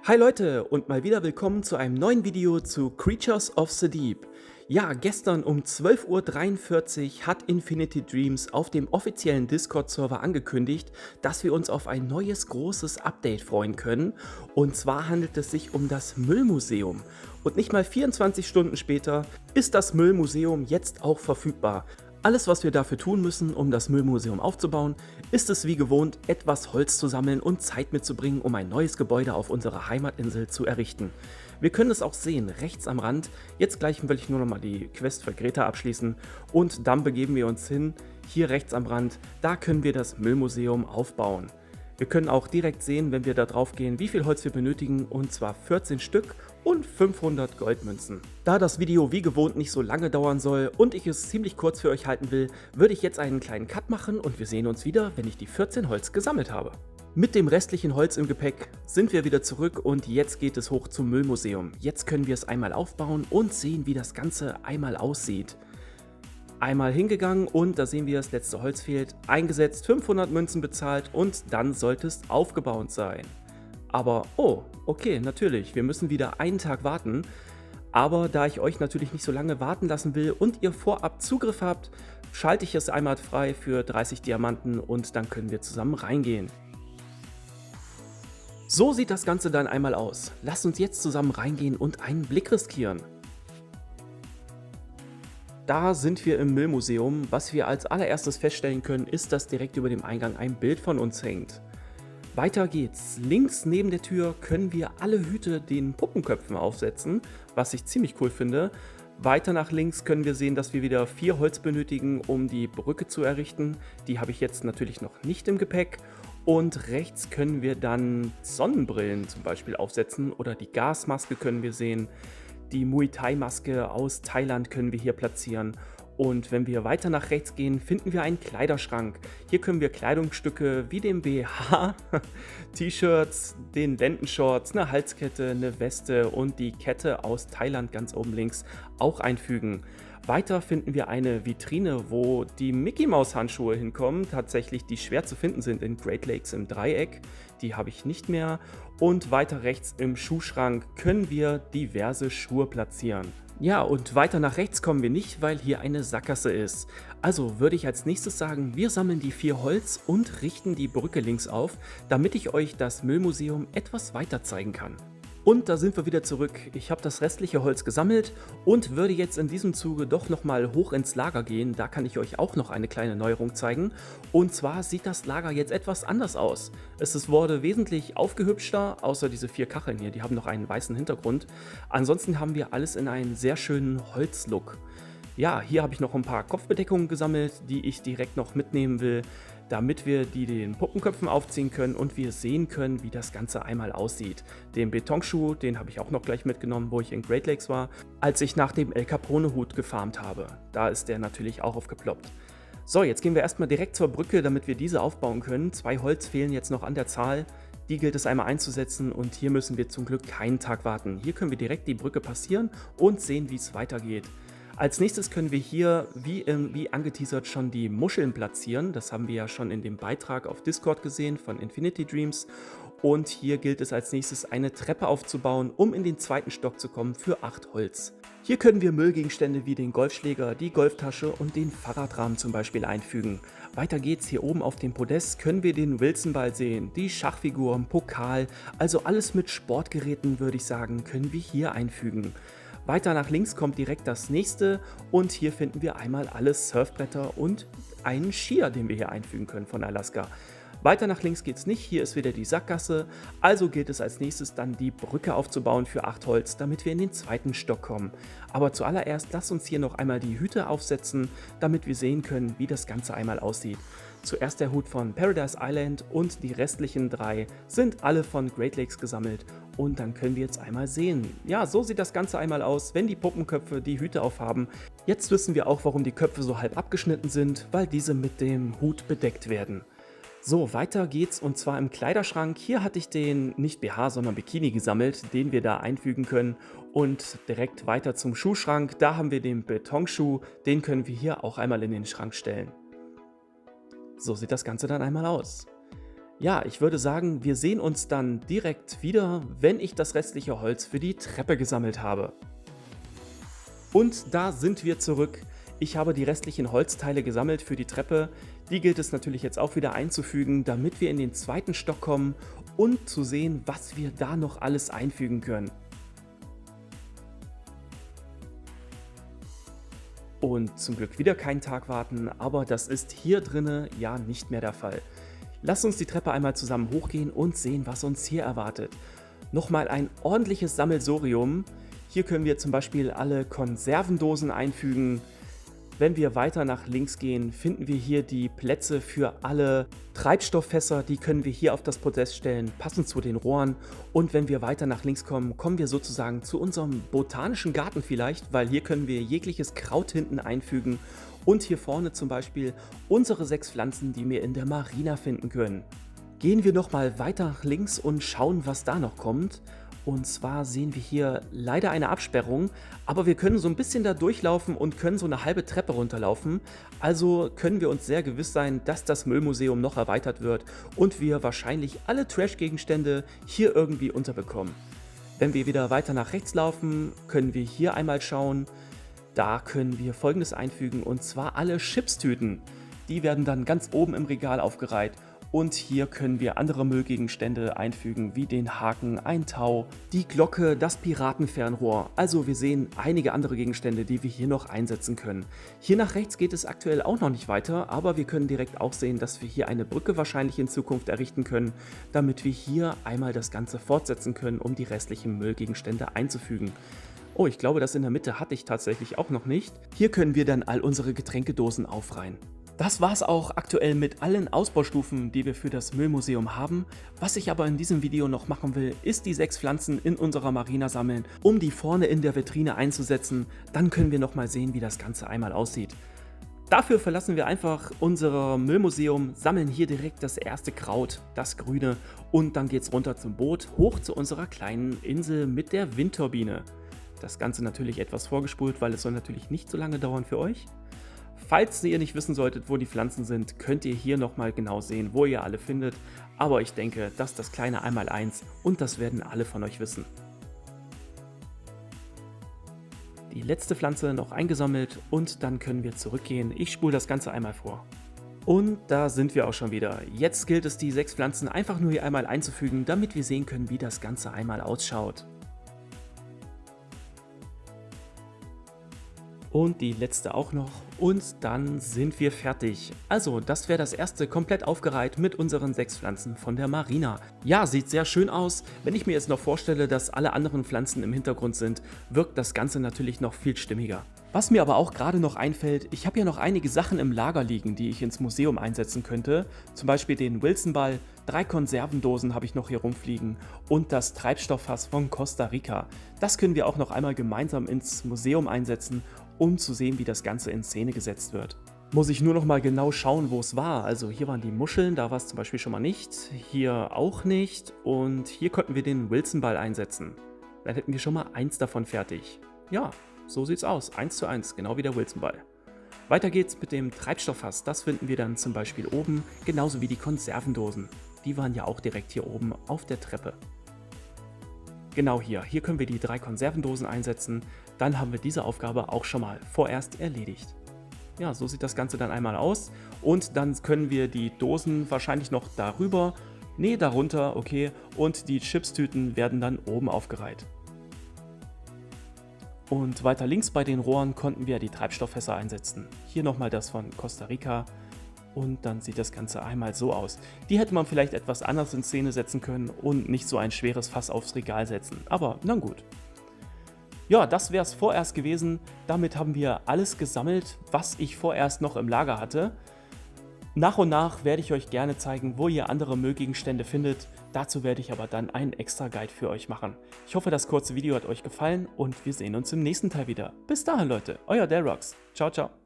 Hi Leute und mal wieder willkommen zu einem neuen Video zu Creatures of the Deep. Ja, gestern um 12:43 Uhr hat Infinity Dreams auf dem offiziellen Discord-Server angekündigt, dass wir uns auf ein neues großes Update freuen können. Und zwar handelt es sich um das Müllmuseum. Und nicht mal 24 Stunden später ist das Müllmuseum jetzt auch verfügbar. Alles, was wir dafür tun müssen, um das Müllmuseum aufzubauen, ist es wie gewohnt, etwas Holz zu sammeln und Zeit mitzubringen, um ein neues Gebäude auf unserer Heimatinsel zu errichten. Wir können es auch sehen, rechts am Rand. Jetzt gleich will ich nur noch mal die Quest für Greta abschließen und dann begeben wir uns hin, hier rechts am Rand, da können wir das Müllmuseum aufbauen. Wir können auch direkt sehen, wenn wir da drauf gehen, wie viel Holz wir benötigen, und zwar 14 Stück und 500 Goldmünzen. Da das Video wie gewohnt nicht so lange dauern soll und ich es ziemlich kurz für euch halten will, würde ich jetzt einen kleinen Cut machen und wir sehen uns wieder, wenn ich die 14 Holz gesammelt habe. Mit dem restlichen Holz im Gepäck sind wir wieder zurück und jetzt geht es hoch zum Müllmuseum. Jetzt können wir es einmal aufbauen und sehen, wie das Ganze einmal aussieht. Einmal hingegangen und da sehen wir, das letzte Holz fehlt, eingesetzt, 500 Münzen bezahlt und dann sollte es aufgebaut sein. Aber, oh, okay, natürlich, wir müssen wieder einen Tag warten. Aber da ich euch natürlich nicht so lange warten lassen will und ihr vorab Zugriff habt, schalte ich es einmal frei für 30 Diamanten und dann können wir zusammen reingehen. So sieht das Ganze dann einmal aus. Lasst uns jetzt zusammen reingehen und einen Blick riskieren. Da sind wir im Müllmuseum. Was wir als allererstes feststellen können, ist, dass direkt über dem Eingang ein Bild von uns hängt. Weiter geht's. Links neben der Tür können wir alle Hüte den Puppenköpfen aufsetzen, was ich ziemlich cool finde. Weiter nach links können wir sehen, dass wir wieder 4 Holz benötigen, um die Brücke zu errichten. Die habe ich jetzt natürlich noch nicht im Gepäck. Und rechts können wir dann Sonnenbrillen zum Beispiel aufsetzen oder die Gasmaske können wir sehen. Die Muay Thai Maske aus Thailand können wir hier platzieren. Und wenn wir weiter nach rechts gehen, finden wir einen Kleiderschrank. Hier können wir Kleidungsstücke wie den BH, T-Shirts, den Lendenshorts, eine Halskette, eine Weste und die Kette aus Thailand ganz oben links auch einfügen. Weiter finden wir eine Vitrine, wo die Mickey Maus Handschuhe hinkommen, tatsächlich die schwer zu finden sind in Great Lakes im Dreieck. Die habe ich nicht mehr. Und weiter rechts im Schuhschrank können wir diverse Schuhe platzieren. Ja, und weiter nach rechts kommen wir nicht, weil hier eine Sackgasse ist. Also würde ich als nächstes sagen, wir sammeln die 4 Holz und richten die Brücke links auf, damit ich euch das Müllmuseum etwas weiter zeigen kann. Und da sind wir wieder zurück. Ich habe das restliche Holz gesammelt und würde jetzt in diesem Zuge doch nochmal hoch ins Lager gehen. Da kann ich euch auch noch eine kleine Neuerung zeigen. Und zwar sieht das Lager jetzt etwas anders aus. Wurde wesentlich aufgehübschter, außer diese 4 Kacheln hier, die haben noch einen weißen Hintergrund. Ansonsten haben wir alles in einen sehr schönen Holzlook. Ja, hier habe ich noch ein paar Kopfbedeckungen gesammelt, die ich direkt noch mitnehmen will, damit wir die den Puppenköpfen aufziehen können und wir sehen können, wie das Ganze einmal aussieht. Den Betonschuh, den habe ich auch noch gleich mitgenommen, wo ich in Great Lakes war, als ich nach dem El Capone Hut gefarmt habe. Da ist der natürlich auch aufgeploppt. So, jetzt gehen wir erstmal direkt zur Brücke, damit wir diese aufbauen können. 2 Holz fehlen jetzt noch an der Zahl. Die gilt es einmal einzusetzen und hier müssen wir zum Glück keinen Tag warten. Hier können wir direkt die Brücke passieren und sehen, wie es weitergeht. Als nächstes können wir hier, wie angeteasert, schon die Muscheln platzieren. Das haben wir ja schon in dem Beitrag auf Discord gesehen von Infinity Dreams. Und hier gilt es als nächstes, eine Treppe aufzubauen, um in den 2. Stock zu kommen für 8 Holz. Hier können wir Müllgegenstände wie den Golfschläger, die Golftasche und den Fahrradrahmen zum Beispiel einfügen. Weiter geht's, hier oben auf dem Podest können wir den Wilsonball sehen, die Schachfiguren, Pokal, also alles mit Sportgeräten würde ich sagen, können wir hier einfügen. Weiter nach links kommt direkt das nächste und hier finden wir einmal alle Surfbretter und einen Skier, den wir hier einfügen können von Alaska. Weiter nach links geht's nicht, hier ist wieder die Sackgasse, also gilt es als nächstes dann die Brücke aufzubauen für 8 Holz, damit wir in den 2. Stock kommen. Aber zuallererst lasst uns hier noch einmal die Hüte aufsetzen, damit wir sehen können, wie das Ganze einmal aussieht. Zuerst der Hut von Paradise Island und die restlichen 3 sind alle von Great Lakes gesammelt. Und dann können wir jetzt einmal sehen. Ja, so sieht das Ganze einmal aus, wenn die Puppenköpfe die Hüte aufhaben. Jetzt wissen wir auch, warum die Köpfe so halb abgeschnitten sind, weil diese mit dem Hut bedeckt werden. So, weiter geht's und zwar im Kleiderschrank. Hier hatte ich den nicht BH, sondern Bikini gesammelt, den wir da einfügen können. Und direkt weiter zum Schuhschrank. Da haben wir den Betonschuh, den können wir hier auch einmal in den Schrank stellen. So sieht das Ganze dann einmal aus. Ja, ich würde sagen, wir sehen uns dann direkt wieder, wenn ich das restliche Holz für die Treppe gesammelt habe. Und da sind wir zurück. Ich habe die restlichen Holzteile gesammelt für die Treppe. Die gilt es natürlich jetzt auch wieder einzufügen, damit wir in den zweiten Stock kommen und zu sehen, was wir da noch alles einfügen können. Und zum Glück wieder keinen Tag warten, aber das ist hier drinne ja nicht mehr der Fall. Lasst uns die Treppe einmal zusammen hochgehen und sehen, was uns hier erwartet. Nochmal ein ordentliches Sammelsurium. Hier können wir zum Beispiel alle Konservendosen einfügen. Wenn wir weiter nach links gehen, finden wir hier die Plätze für alle Treibstofffässer. Die können wir hier auf das Podest stellen, passend zu den Rohren. Und wenn wir weiter nach links kommen, kommen wir sozusagen zu unserem botanischen Garten vielleicht, weil hier können wir jegliches Kraut hinten einfügen. Und hier vorne zum Beispiel unsere 6 Pflanzen, die wir in der Marina finden können. Gehen wir nochmal weiter nach links und schauen, was da noch kommt. Und zwar sehen wir hier leider eine Absperrung, aber wir können so ein bisschen da durchlaufen und können so eine halbe Treppe runterlaufen. Also können wir uns sehr gewiss sein, dass das Müllmuseum noch erweitert wird und wir wahrscheinlich alle Trash-Gegenstände hier irgendwie unterbekommen. Wenn wir wieder weiter nach rechts laufen, können wir hier einmal schauen. Da können wir Folgendes einfügen, und zwar alle Chipstüten. Die werden dann ganz oben im Regal aufgereiht. Und hier können wir andere Müllgegenstände einfügen, wie den Haken, ein Tau, die Glocke, das Piratenfernrohr. Also wir sehen einige andere Gegenstände, die wir hier noch einsetzen können. Hier nach rechts geht es aktuell auch noch nicht weiter, aber wir können direkt auch sehen, dass wir hier eine Brücke wahrscheinlich in Zukunft errichten können, damit wir hier einmal das Ganze fortsetzen können, um die restlichen Müllgegenstände einzufügen. Oh, ich glaube, das in der Mitte hatte ich tatsächlich auch noch nicht. Hier können wir dann all unsere Getränkedosen aufreihen. Das war's auch aktuell mit allen Ausbaustufen, die wir für das Müllmuseum haben. Was ich aber in diesem Video noch machen will, ist die 6 Pflanzen in unserer Marina sammeln, um die vorne in der Vitrine einzusetzen. Dann können wir nochmal sehen, wie das Ganze einmal aussieht. Dafür verlassen wir einfach unser Müllmuseum, sammeln hier direkt das erste Kraut, das Grüne, und dann geht's runter zum Boot, hoch zu unserer kleinen Insel mit der Windturbine. Das Ganze natürlich etwas vorgespult, weil es soll natürlich nicht so lange dauern für euch. Falls ihr nicht wissen solltet, wo die Pflanzen sind, könnt ihr hier nochmal genau sehen, wo ihr alle findet. Aber ich denke, das ist das kleine Einmaleins und das werden alle von euch wissen. Die letzte Pflanze noch eingesammelt und dann können wir zurückgehen. Ich spule das Ganze einmal vor. Und da sind wir auch schon wieder. Jetzt gilt es, die 6 Pflanzen einfach nur hier einmal einzufügen, damit wir sehen können, wie das Ganze einmal ausschaut. Und die letzte auch noch. Und dann sind wir fertig. Also, das wäre das erste komplett aufgereiht mit unseren 6 Pflanzen von der Marina. Ja, sieht sehr schön aus. Wenn ich mir jetzt noch vorstelle, dass alle anderen Pflanzen im Hintergrund sind, wirkt das Ganze natürlich noch viel stimmiger. Was mir aber auch gerade noch einfällt, ich habe ja noch einige Sachen im Lager liegen, die ich ins Museum einsetzen könnte. Zum Beispiel den Wilson-Ball, 3 Konservendosen habe ich noch hier rumfliegen und das Treibstofffass von Costa Rica. Das können wir auch noch einmal gemeinsam ins Museum einsetzen, um zu sehen, wie das Ganze in Szene gesetzt wird. Muss ich nur noch mal genau schauen, wo es war. Also hier waren die Muscheln, da war es zum Beispiel schon mal nicht, hier auch nicht und hier konnten wir den Wilson-Ball einsetzen. Dann hätten wir schon mal 1 davon fertig. Ja, so sieht's aus, 1:1, genau wie der Wilson-Ball. Weiter geht's mit dem Treibstofffass, das finden wir dann zum Beispiel oben, genauso wie die Konservendosen. Die waren ja auch direkt hier oben auf der Treppe. Genau hier können wir die 3 Konservendosen einsetzen, dann haben wir diese Aufgabe auch schon mal vorerst erledigt. Ja, so sieht das Ganze dann einmal aus und dann können wir die Dosen wahrscheinlich noch darüber, nee, darunter, okay, und die Chipstüten werden dann oben aufgereiht. Und weiter links bei den Rohren konnten wir die Treibstofffässer einsetzen. Hier nochmal das von Costa Rica und dann sieht das Ganze einmal so aus. Die hätte man vielleicht etwas anders in Szene setzen können und nicht so ein schweres Fass aufs Regal setzen, aber na gut. Ja, das wäre es vorerst gewesen. Damit haben wir alles gesammelt, was ich vorerst noch im Lager hatte. Nach und nach werde ich euch gerne zeigen, wo ihr andere Müllgegenstände findet. Dazu werde ich aber dann einen extra Guide für euch machen. Ich hoffe, das kurze Video hat euch gefallen und wir sehen uns im nächsten Teil wieder. Bis dahin, Leute, euer Delrox. Ciao, ciao.